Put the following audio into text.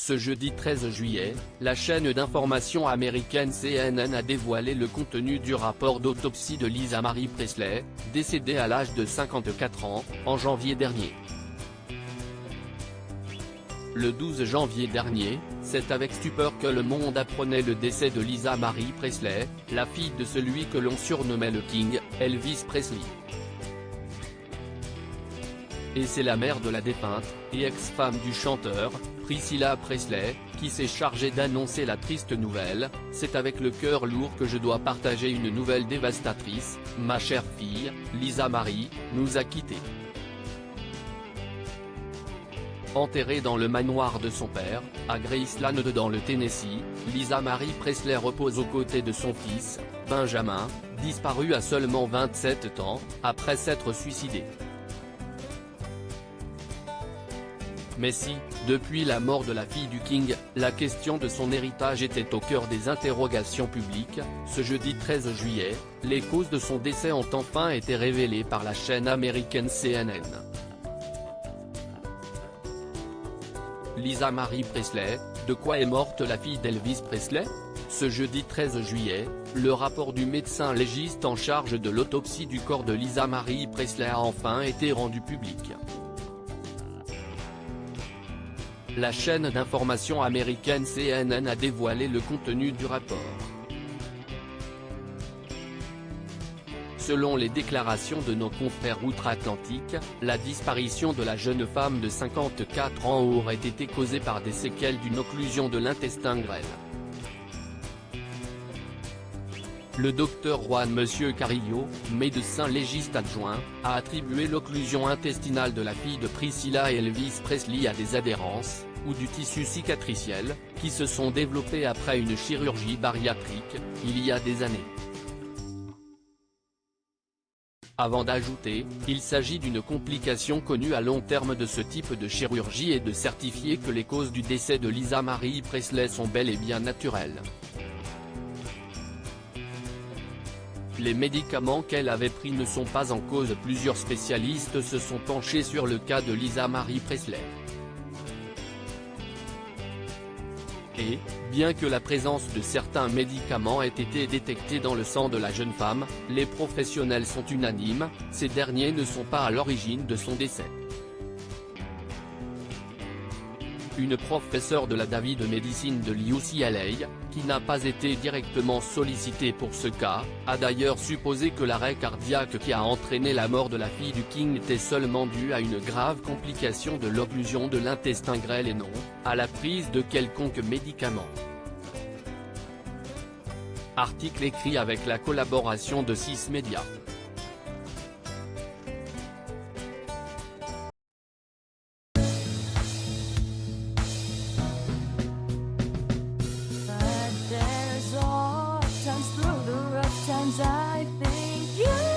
Ce jeudi 13 juillet, la chaîne d'information américaine CNN a dévoilé le contenu du rapport d'autopsie de Lisa Marie Presley, décédée à l'âge de 54 ans, en janvier dernier. Le 12 janvier dernier, c'est avec stupeur que le monde apprenait le décès de Lisa Marie Presley, la fille de celui que l'on surnommait le King, Elvis Presley. Et c'est la mère de la défunte, et ex-femme du chanteur, Priscilla Presley, qui s'est chargée d'annoncer la triste nouvelle. C'est avec le cœur lourd que je dois partager une nouvelle dévastatrice, ma chère fille, Lisa Marie, nous a quittés. Enterrée dans le manoir de son père, à Graceland dans le Tennessee, Lisa Marie Presley repose aux côtés de son fils, Benjamin, disparu à seulement 27 ans, après s'être suicidé. Mais si, depuis la mort de la fille du King, la question de son héritage était au cœur des interrogations publiques, ce jeudi 13 juillet, les causes de son décès ont enfin été révélées par la chaîne américaine CNN. Lisa Marie Presley, de quoi est morte la fille d'Elvis Presley? Ce jeudi 13 juillet, le rapport du médecin légiste en charge de l'autopsie du corps de Lisa Marie Presley a enfin été rendu public. La chaîne d'information américaine CNN a dévoilé le contenu du rapport. Selon les déclarations de nos confrères outre-Atlantique, la disparition de la jeune femme de 54 ans aurait été causée par des séquelles d'une occlusion de l'intestin grêle. Le docteur Juan Monsieur Carrillo, médecin légiste adjoint, a attribué l'occlusion intestinale de la fille de Priscilla et Elvis Presley à des adhérences, ou du tissu cicatriciel, qui se sont développées après une chirurgie bariatrique, il y a des années. Avant d'ajouter, il s'agit d'une complication connue à long terme de ce type de chirurgie et de certifier que les causes du décès de Lisa Marie Presley sont bel et bien naturelles. Les médicaments qu'elle avait pris ne sont pas en cause. Plusieurs spécialistes se sont penchés sur le cas de Lisa Marie Presley. Et, bien que la présence de certains médicaments ait été détectée dans le sang de la jeune femme, les professionnels sont unanimes, ces derniers ne sont pas à l'origine de son décès. Une professeure de la David Medicine de l'UCLA, qui n'a pas été directement sollicitée pour ce cas, a d'ailleurs supposé que l'arrêt cardiaque qui a entraîné la mort de la fille du King était seulement dû à une grave complication de l'occlusion de l'intestin grêle et non, à la prise de quelconque médicament. Article écrit avec la collaboration de 6 médias. Times through the rough times I think you